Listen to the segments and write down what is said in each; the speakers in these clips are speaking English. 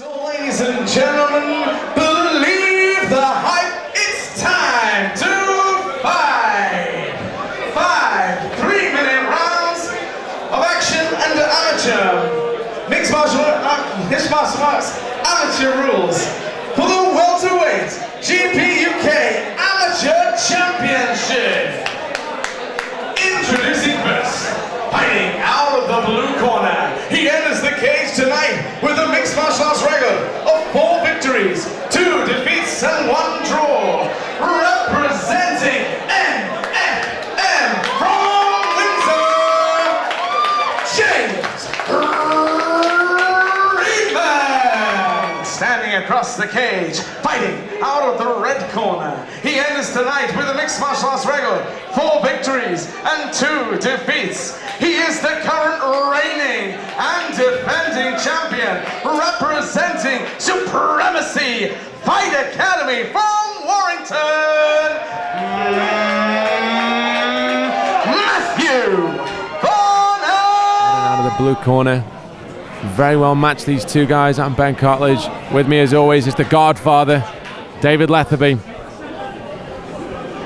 So ladies and gentlemen, believe the hype, it's time to fight! 5 3-minute rounds of action under amateur. Mixed martial arts amateur rules for the welterweight GPUK Amateur Championship. Introducing first, fighting out of the blue corner. He enters the cage tonight with a mixed martial arts record of 4 victories, 2 defeats and 1 draw. Representing NFM from Windsor, James Reedman. Standing across the cage, fighting out of the red corner. He enters tonight with a mixed martial arts record, 4 victories and 2 defeats. He is the current reigning and defending champion, representing Supremacy Fight Academy from Warrington, Matthew Bonner. Out of the blue corner. Very well matched, these two guys. I'm Ben Cartledge. With me as always is the Godfather, David Letherby.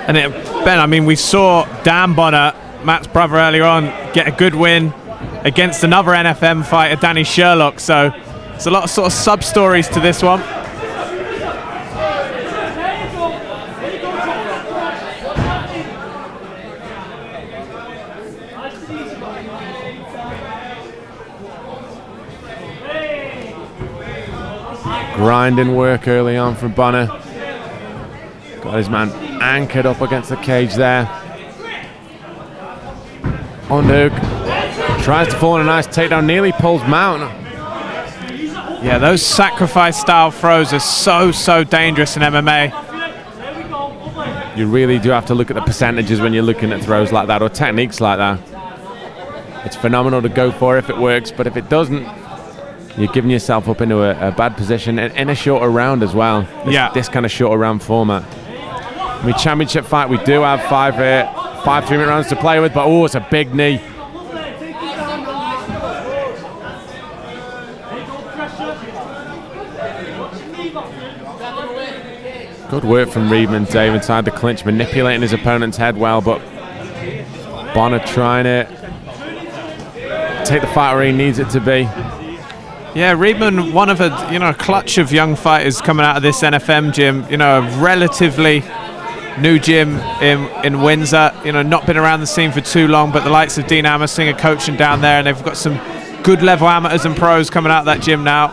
And Ben, I mean, we saw Dan Bonner, Matt's brother, earlier on, get a good win against another NFM fighter, Danny Sherlock. So there's a lot of sort of sub-stories to this one. Grinding work early on from Bonner. Got his man anchored up against the cage there. Underhook tries to fall in a nice takedown, nearly pulls mount. Yeah, those sacrifice style throws are so dangerous in MMA. You really do have to look at the percentages when you're looking at throws like that or techniques like that. It's phenomenal to go for if it works, but if it doesn't, you're giving yourself up into a bad position in a shorter round as well. This kind of shorter round format. I mean, championship fight, we do have 5 3-minute rounds to play with, but oh, it's a big knee. Good work from Reedman, Dave, inside the clinch, manipulating his opponent's head well, but Bonner trying to take the fight where he needs it to be. Yeah, Reedman, one of a clutch of young fighters coming out of this NFM gym. You know, a relatively new gym in Windsor. You know, not been around the scene for too long, but the likes of Dean Amersing are coaching down there, and they've got some good level amateurs and pros coming out of that gym now.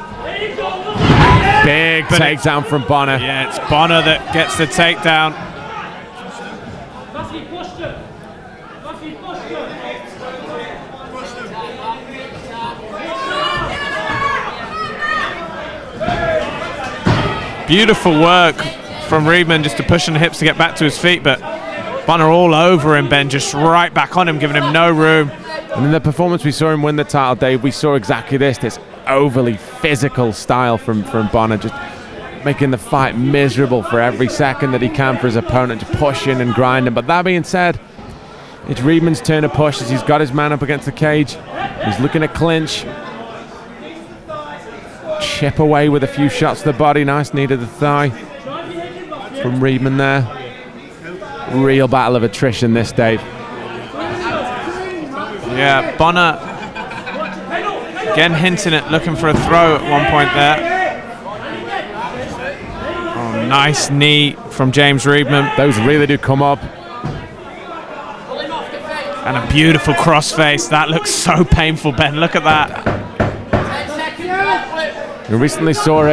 Big takedown from Bonner. Yeah, it's Bonner that gets the takedown. Beautiful work from Reedman just to push on the hips to get back to his feet, but Bonner all over him, Ben, just right back on him, giving him no room. And in the performance we saw him win the title, Dave, we saw exactly this overly physical style from Bonner, just making the fight miserable for every second that he can for his opponent, just pushing and grinding. But that being said, it's Reedman's turn to push as he's got his man up against the cage. He's looking to clinch. Chip away with a few shots to the body. Nice knee to the thigh from Reedman there. Real battle of attrition this, Dave. Yeah, Bonner again hinting at looking for a throw at one point there. Oh, nice knee from James Reedman. Those really do come up. And a beautiful crossface. That looks so painful, Ben. Look at that. We recently saw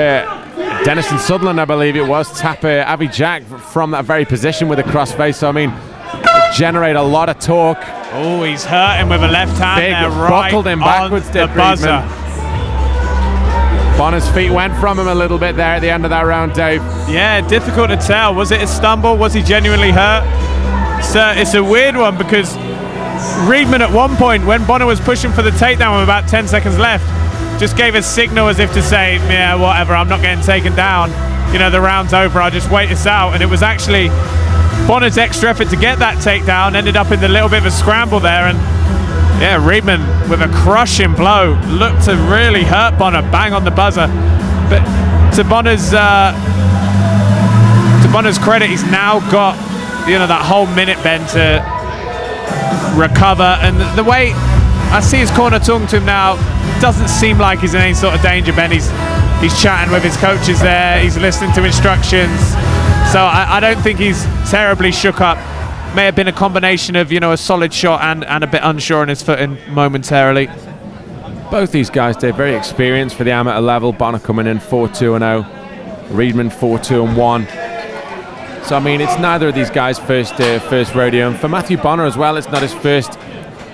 Denison Sutherland, I believe it was, tap Avi Jack from that very position with a crossface. So, I mean, generate a lot of torque. Oh, he's hurting with a left hand there, right buckled him backwards, on the buzzer. Bonner's feet went from him a little bit there at the end of that round, Dave. Yeah, difficult to tell. Was it a stumble? Was he genuinely hurt? So it's a weird one because Reedman at one point, when Bonner was pushing for the takedown with about 10 seconds left, just gave a signal as if to say, yeah, whatever, I'm not getting taken down. You know, the round's over, I'll just wait this out. And it was actually Bonner's extra effort to get that takedown ended up in the little bit of a scramble there. And yeah, Reedman with a crushing blow looked to really hurt Bonner, bang on the buzzer. but to Bonner's credit, he's now got, you know, that whole minute bend to recover, and the way I see his corner talking to him now, doesn't seem like he's in any sort of danger, Ben. He's chatting with his coaches there, he's listening to instructions, so I don't think he's terribly shook up. May have been a combination of, you know, a solid shot and a bit unsure on his footing momentarily. Both these guys, they're very experienced for the amateur level. Bonner coming in 4-2-0, Reedman 4-2-1. So I mean, it's neither of these guys' first rodeo, and for Matthew Bonner as well, it's not his first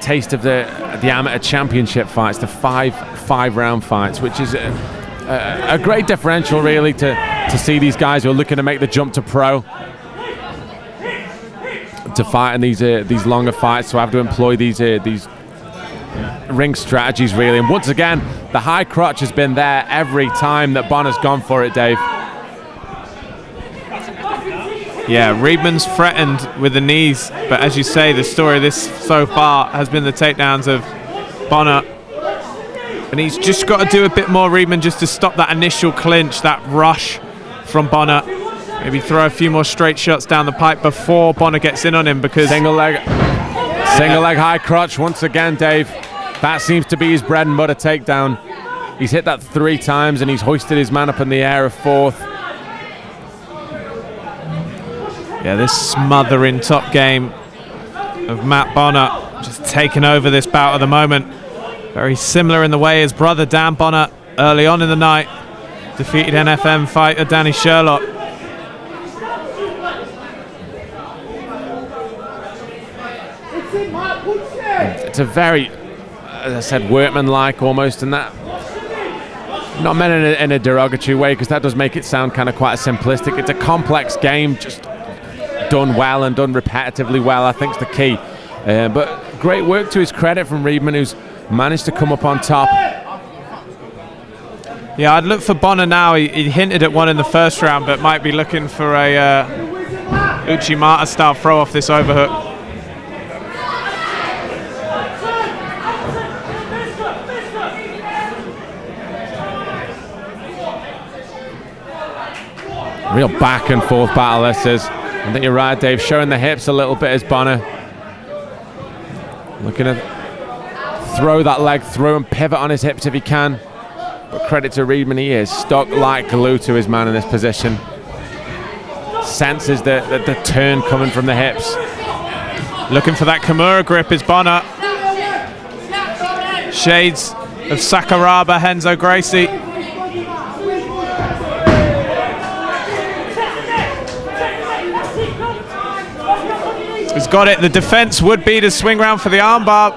taste of the amateur championship fights, the five round fights, which is a great differential really to see these guys who are looking to make the jump to pro to fight in these longer fights, to have to employ these ring strategies really. And once again, the high crotch has been there every time that Bonner's gone for it, Dave. Yeah, Reedman's threatened with the knees, but as you say, the story of this so far has been the takedowns of Bonner, and he's just got to do a bit more, Reedman, just to stop that initial clinch, that rush from Bonner. Maybe throw a few more straight shots down the pipe before Bonner gets in on him, because single leg high crotch once again, Dave. That seems to be his bread and butter takedown. He's hit that 3 times and he's hoisted his man up in the air a 4th. Yeah, this smothering top game of Matt Bonner just taking over this bout at the moment. Very similar in the way his brother Dan Bonner early on in the night defeated NFM fighter Danny Sherlock. It's a very, as I said, workman-like almost, and that not meant in a derogatory way, because that does make it sound kind of quite simplistic. It's a complex game, just done well and done repetitively well, I think is the key. But great work to his credit from Reedman, who's managed to come up on top. Yeah, I'd look for Bonner now. He hinted at one in the first round, but might be looking for a Uchimata style throw off this overhook. Real back and forth battle this is. I think you're right, Dave, showing the hips a little bit as Bonner looking to throw that leg through and pivot on his hips if he can. But credit to Reedman, he is stuck like glue to his man in this position. Senses the turn coming from the hips. Looking for that Kimura grip is Bonner. Shades of Sakuraba, Henzo Gracie. He's got it. The defense would be to swing round for the armbar.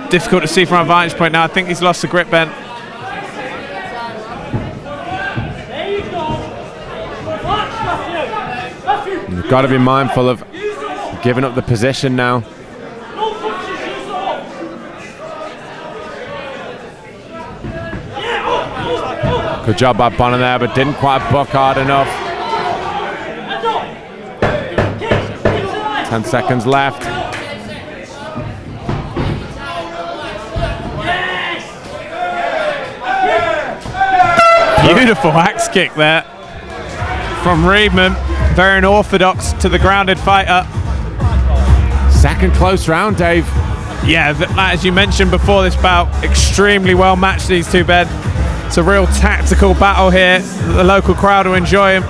Difficult to see from our vantage point now. I think he's lost the grip bent. You've got to be mindful of giving up the position now. Good job by Bonner there, but didn't quite buck hard enough. 10 seconds left. Beautiful axe kick there from Reedman. Very unorthodox to the grounded fighter. Second close round, Dave. Yeah, as you mentioned before this bout, extremely well matched, these two, Ben. It's a real tactical battle here. The local crowd will enjoy him.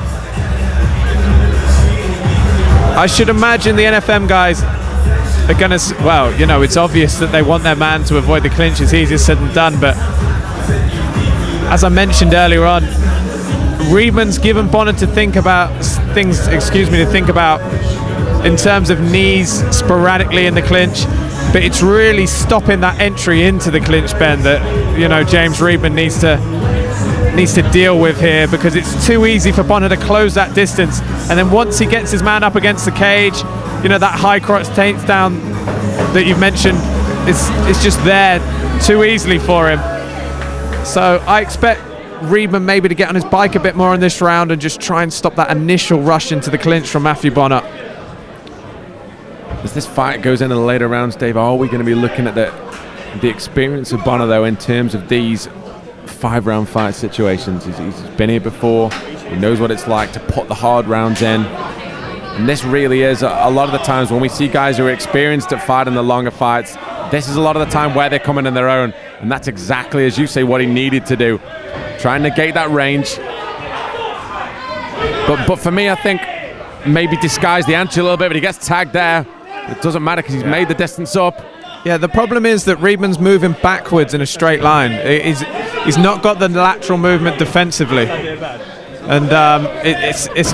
I should imagine the NFM guys are going to, well, you know, it's obvious that they want their man to avoid the clinch. It's easier said than done, but as I mentioned earlier on, Reedman's given Bonner to think about in terms of knees sporadically in the clinch, but it's really stopping that entry into the clinch, Ben, that, you know, James Reedman needs to deal with here, because it's too easy for Bonner to close that distance, and then once he gets his man up against the cage, you know, that high crotch takedown that you've mentioned is just there too easily for him. So I expect Reedman maybe to get on his bike a bit more in this round and just try and stop that initial rush into the clinch from Matthew Bonner. As this fight goes in the later rounds, Dave, are we going to be looking at the experience of Bonner, though, in terms of these 5-round fight situations. He's been here before. He knows what it's like to put the hard rounds in. And this really is a lot of the times when we see guys who are experienced at fighting the longer fights, this is a lot of the time where they're coming in their own. And that's exactly, as you say, what he needed to do. Try and negate that range. But for me, I think maybe disguise the answer a little bit, but he gets tagged there. It doesn't matter because he's made the distance up. Yeah, the problem is that Reedman's moving backwards in a straight line. He's not got the lateral movement defensively. And it's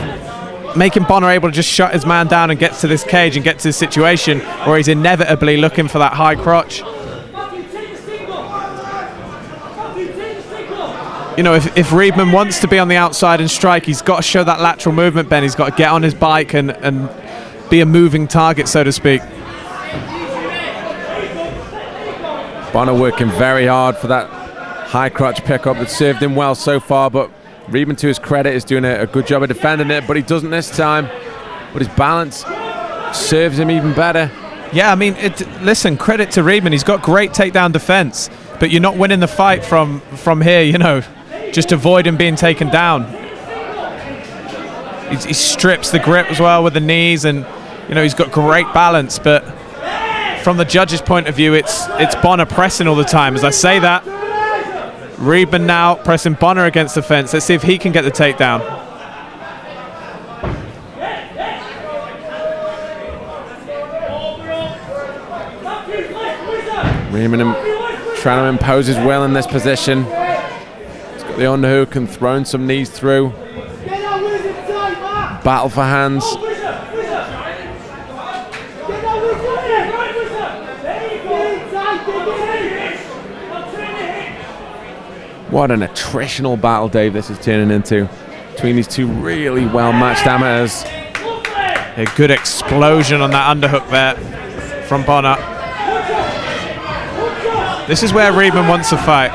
making Bonner able to just shut his man down and get to this cage and get to this situation where he's inevitably looking for that high crotch. You know, if Reedman wants to be on the outside and strike, he's got to show that lateral movement, Ben. He's got to get on his bike and be a moving target, so to speak. Bonner working very hard for that high crotch pickup that served him well so far, but Reedman, to his credit, is doing a good job of defending it, but he doesn't this time. But his balance serves him even better. Yeah, I mean, listen, credit to Reedman. He's got great takedown defense, but you're not winning the fight from here, you know. Just avoid him being taken down. He strips the grip as well with the knees, and you know he's got great balance. But from the judge's point of view, it's Bonner pressing all the time. As I say that, Reedman now pressing Bonner against the fence. Let's see if he can get the takedown. Reedman trying to impose his will in this position. The underhook and throwing some knees through. Battle for hands. What an attritional battle, Dave, this is turning into between these two really well-matched amateurs. A good explosion on that underhook there from Bonner. This is where Reedman wants to fight.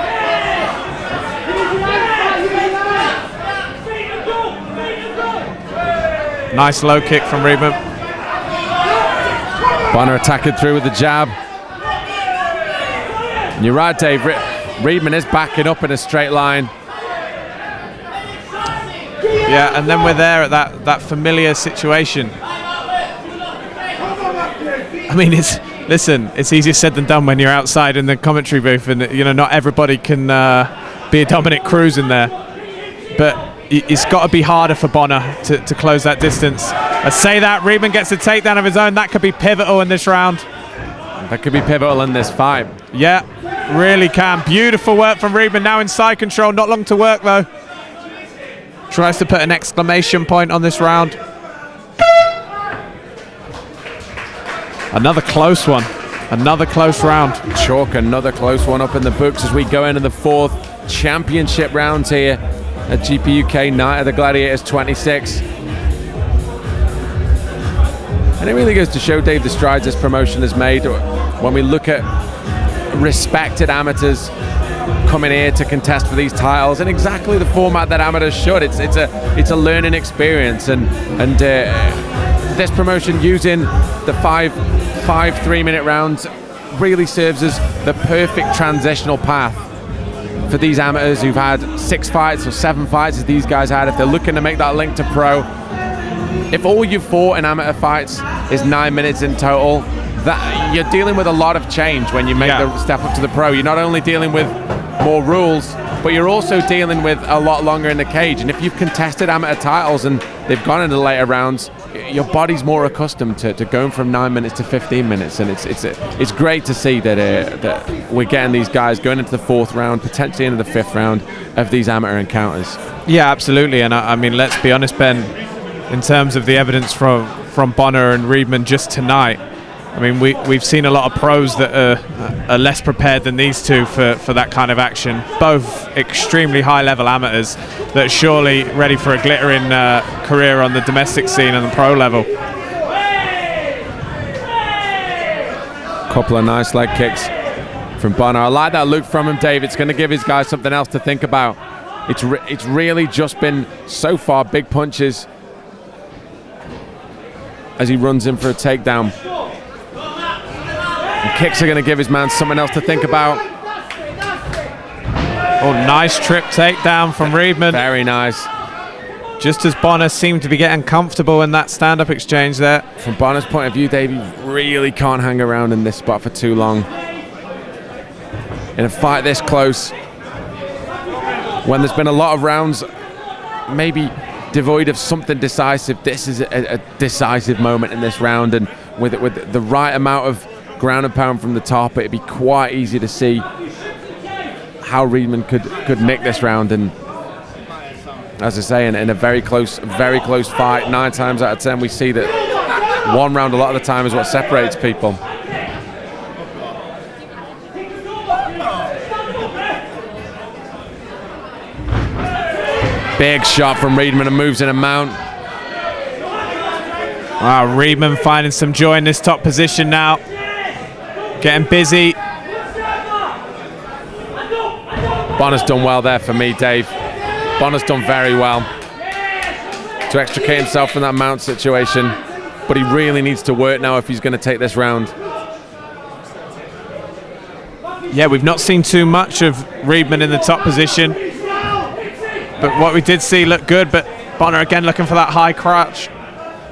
Nice low kick from Reedman. Bonner attacking through with the jab. And you're right, Dave. Reedman is backing up in a straight line. Yeah, and then we're there at that familiar situation. I mean, it's easier said than done when you're outside in the commentary booth, and you know not everybody can be a Dominic Cruz in there. But it's got to be harder for Bonner to close that distance. I say that, Reedman gets a takedown of his own. That could be pivotal in this round. That could be pivotal in this fight. Yeah, really can. Beautiful work from Reedman, now in side control. Not long to work, though. Tries to put an exclamation point on this round. Another close one. Another close round. Chalk another close one up in the books as we go into the fourth championship round here at GPUK Night of the Gladiators 26. And it really goes to show, Dave, the strides this promotion has made when we look at respected amateurs coming here to contest for these titles in exactly the format that amateurs should. It's a learning experience, and this promotion using the five 3-minute rounds really serves as the perfect transitional path for these amateurs who've had 6 fights or 7 fights as these guys had. If they're looking to make that link to pro, if all you've fought in amateur fights is 9 minutes in total, that you're dealing with a lot of change when you make the step up to the pro. You're not only dealing with more rules, but you're also dealing with a lot longer in the cage. And if you've contested amateur titles and they've gone into later rounds, your body's more accustomed to going from 9 minutes to 15 minutes, and it's great to see that we're getting these guys going into the 4th round, potentially into the 5th round of these amateur encounters. Yeah, absolutely. And I mean, let's be honest, Ben, in terms of the evidence from Bonner and Reedman just tonight, I mean, we've seen a lot of pros that are less prepared than these two for that kind of action. Both extremely high-level amateurs that are surely ready for a glittering career on the domestic scene and the pro level. Couple of nice leg kicks from Bonner. I like that look from him, Dave. It's going to give his guys something else to think about. It's really just been, so far, big punches as he runs in for a takedown. And kicks are going to give his man something else to think about. Oh, nice trip takedown from Reedman. Very nice. Just as Bonner seemed to be getting comfortable in that stand-up exchange there. From Bonner's point of view, Dave, you really can't hang around in this spot for too long. In a fight this close, when there's been a lot of rounds maybe devoid of something decisive, this is a decisive moment in this round, and with the right amount of ground and pound from the top, it'd be quite easy to see how Reedman could nick this round. And as I say, in a very close fight, 9 times out of 10 we see that one round a lot of the time is what separates people. Big shot from Reedman and moves in a mount. Wow, Reedman finding some joy in this top position now. Getting busy. Bonner's done well there for me, Dave. Bonner's done very well to extricate himself from that mount situation, but he really needs to work now if he's going to take this round. Yeah, we've not seen too much of Reedman in the top position, but what we did see looked good. But Bonner again looking for that high crouch.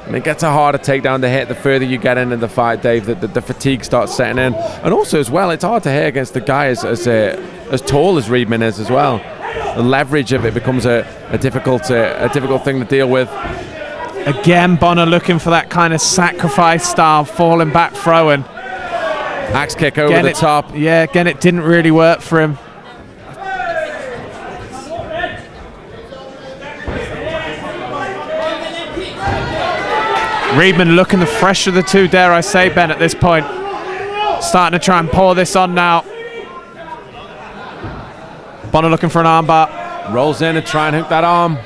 And it gets a harder takedown to hit the further you get into the fight, Dave. The fatigue starts setting in, and also as well, it's hard to hit against a guy as tall as Reedman is as well. The leverage of it becomes a difficult thing to deal with. Again, Bonner looking for that kind of sacrifice style, falling back, throwing. Axe kick over the top. Yeah, again, it didn't really work for him. Reedman looking the fresher of the two, dare I say, Ben, at this point. Starting to try and pour this on now. Bonner looking for an armbar. Rolls in to try and hook that arm.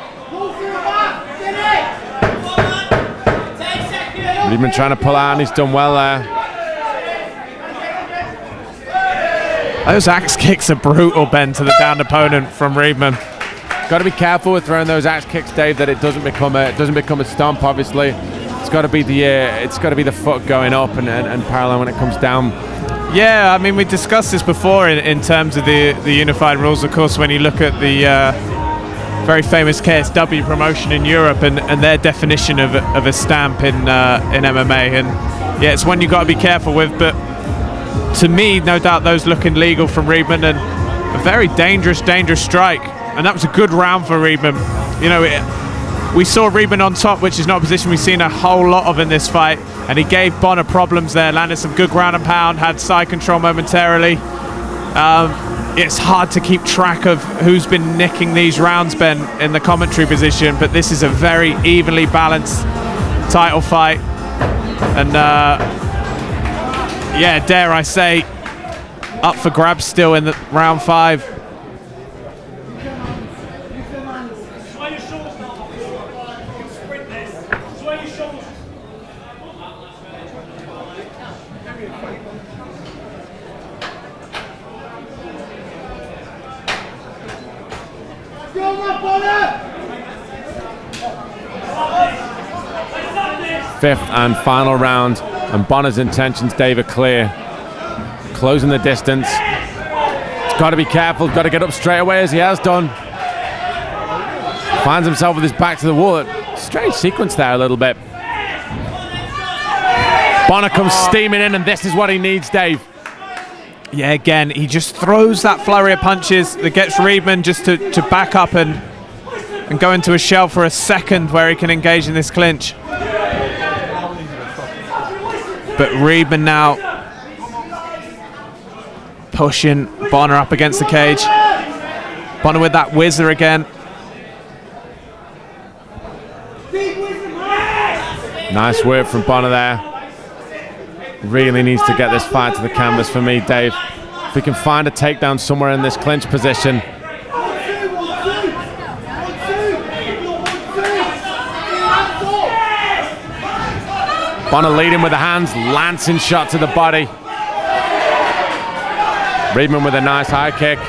Reedman trying to pull out, and he's done well there. Those axe kicks are brutal, Ben, to the downed opponent from Reedman. Got to be careful with throwing those axe kicks, Dave, that it doesn't become a stomp. Obviously, it's got to be the foot going up and parallel when it comes down. Yeah, I mean, we discussed this before in terms of the unified rules. Of course, when you look at the very famous KSW promotion in Europe and their definition of a stamp in MMA, and yeah, it's one you've got to be careful with. But to me, no doubt those looking legal from Reedman, and a very dangerous strike. And that was a good round for Reedman. You know, we saw Reedman on top, which is not a position we've seen a whole lot of in this fight, and he gave Bonner problems there, landed some good ground and pound, had side control momentarily. It's hard to keep track of who's been nicking these rounds, Ben, in the commentary position, but this is a very evenly balanced title fight. And yeah, dare I say, up for grabs still in the round 5. Fifth and final round, and Bonner's intentions, Dave, are clear. Closing the distance. He's got to be careful, got to get up straight away as he has done. Finds himself with his back to the wall. Strange sequence there a little bit. Bonner comes steaming in, and this is what he needs, Dave. Yeah, again, he just throws that flurry of punches that gets Reedman just to back up and go into a shell for a second where he can engage in this clinch. But Reedman now pushing Bonner up against the cage. Bonner with that whizzer again. Nice work from Bonner there. Really needs to get this fight to the canvas for me, Dave. If we can find a takedown somewhere in this clinch position. Bonner leading with the hands, lancing shot to the body. Reedman with a nice high kick.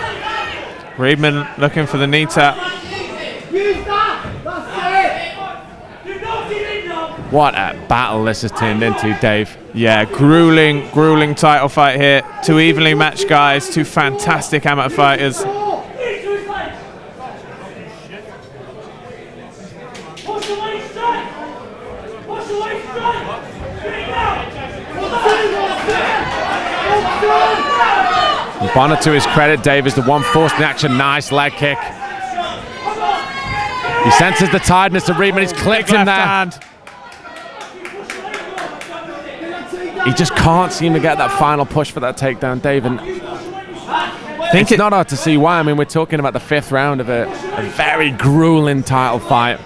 Reedman looking for the knee tap. What a battle this has turned into, Dave. Yeah, grueling title fight here. Two evenly matched guys, two fantastic amateur fighters. Bonner, to his credit, Dave, is the one forced in action. Nice leg kick. He senses the tiredness of Reedman. He's clipped him there. Hand. He just can't seem to get that final push for that takedown, Dave. And it's not hard to see why. I mean, we're talking about the 5th round of a very grueling title fight.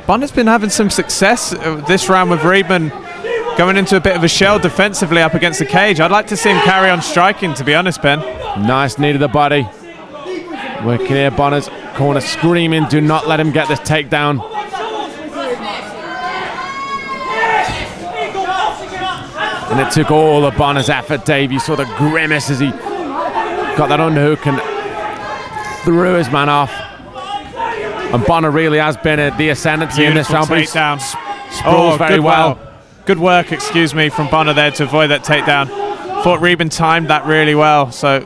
Bonner's been having some success this round with Reedman going into a bit of a shell defensively up against the cage. I'd like to see him carry on striking, to be honest, Ben. Nice knee to the body. We can hear Bonner's corner screaming, do not let him get this takedown. And it took all of Bonner's effort, Dave. You saw the grimace as he got that underhook and threw his man off. And Bonner really has been at the ascendancy in this round. Takedown. Sprawls very well. Good work, excuse me, from Bonner there to avoid that takedown. Thought Reedman timed that really well. So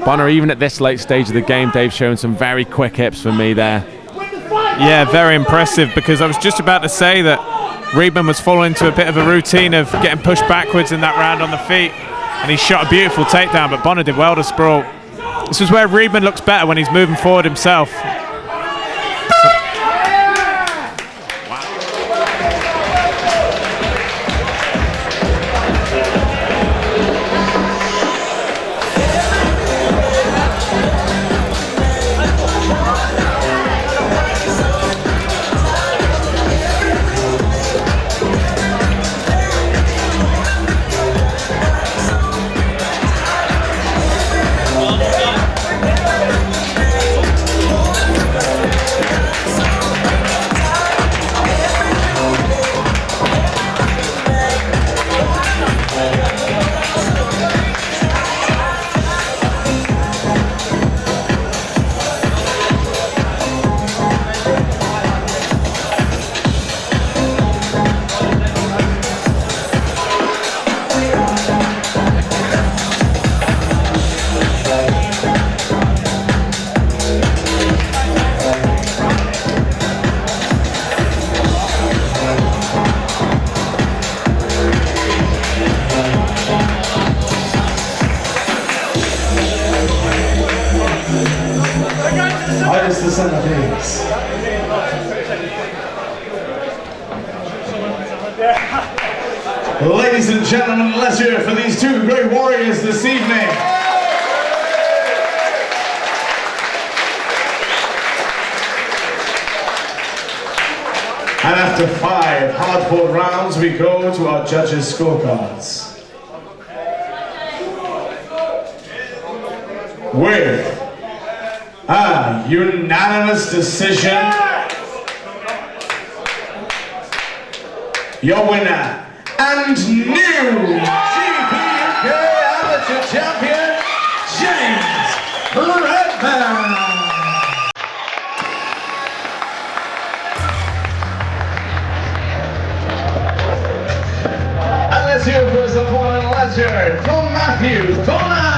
Bonner, even at this late stage of the game, Dave, showing some very quick hips for me there. Yeah, very impressive, because I was just about to say that Reedman was falling into a bit of a routine of getting pushed backwards in that round on the feet, and he shot a beautiful takedown, but Bonner did well to sprawl. This is where Reedman looks better, when he's moving forward himself. Ladies and gentlemen, let's hear it for these two great warriors this evening. And after 5 hard-fought rounds, we go to our judges' scorecards. With a unanimous decision, your winner and new GPUK Amateur Champion, James Reedman. And let's hear for his opponent, let's hear it from Matthew Frederick.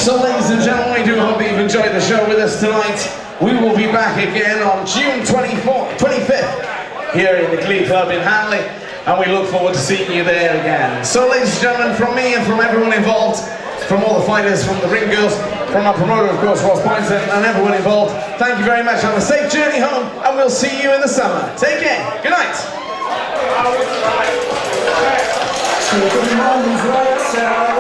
So ladies and gentlemen, we do hope that you've enjoyed the show with us tonight. We will be back again on June 25th here in the Glee Club in Hanley, and we look forward to seeing you there again. So ladies and gentlemen, from me and from everyone involved, from all the fighters, from the ring girls, from our promoter of course, Ross Poinson, and everyone involved, thank you very much. Have a safe journey home, and we'll see you in the summer. Take care. Good night. Take the moments right outside.